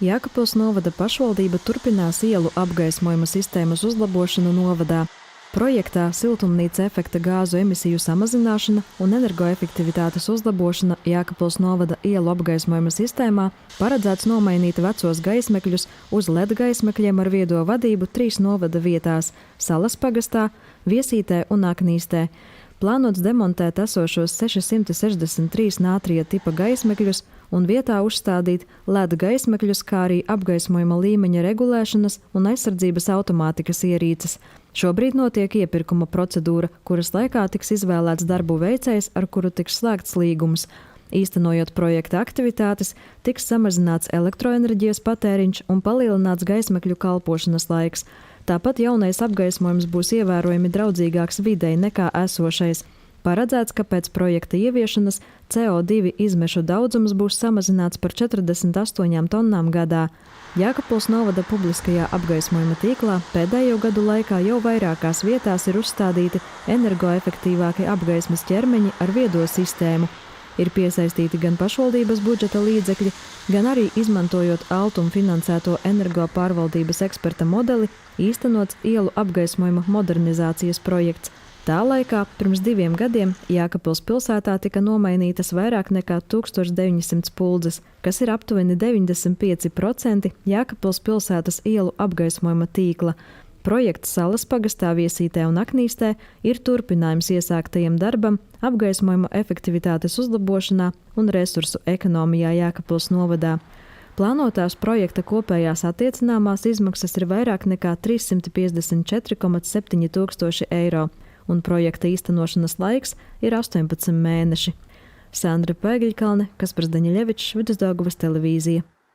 Jēkabpils novada pašvaldība turpinās ielu apgaismojuma sistēmas uzlabošanu novadā. Projektā siltumnīca efekta gāzu emisiju samazināšana un energoefektivitātes uzlabošana Jēkabpils novada ielu apgaismojuma sistēmā paredzēts nomainīt vecos gaismekļus uz LED gaismekļiem ar viedo vadību 3 novada vietās – Salas pagastā, Viesītē un Aknīstē. Plānots demontēt esošos 663 nātrija tipa gaismekļus un vietā uzstādīt LED gaismekļus, kā arī apgaismojuma līmeņa regulēšanas un aizsardzības automātikas ierīces. Šobrīd notiek iepirkuma procedūra, kuras laikā tiks izvēlēts darbu veicējs, ar kuru tiks slēgts līgums. Īstenojot projekta aktivitātes, tiks samazināts elektroenerģijas patēriņš un palielināts gaismekļu kalpošanas laiks. Tāpat jaunais apgaismojums būs ievērojami draudzīgāks videi nekā esošais. Paredzēts, ka pēc projekta ieviešanas CO2 izmešu daudzums būs samazināts par 48 tonnām gadā. Jēkabpils novada publiskajā apgaismojuma tīklā pēdējo gadu laikā jau vairākās vietās ir uzstādīti energoefektīvāki apgaismes ķermeņi ar viedo sistēmu. Ir piesaistīti gan pašvaldības budžeta līdzekļi, gan arī izmantojot Altuma finansēto energopārvaldības eksperta modeli, īstenots ielu apgaismojuma modernizācijas projekts. Tā laikā, pirms 2 gadiem, Jēkabpils pilsētā tika nomainītas vairāk nekā 1900 puldzes, kas ir aptuveni 95% Jēkabpils pilsētas ielu apgaismojuma tīkla. Projekts Salas pagastā, Viesītē un Aknīstē ir turpinājums iesāktajam darbam apgaismojuma efektivitātes uzlabošanā un resursu ekonomijā Jēkabpils novadā. Plānotās projekta kopējās attiecināmās izmaksas ir vairāk nekā 354,7 tūkstoši eiro, un projekta īstenošanas laiks ir 18 mēneši. Sandra Pēgiļkalne, Kaspars Daņeļevičs, Vidusdaugavas televīzija.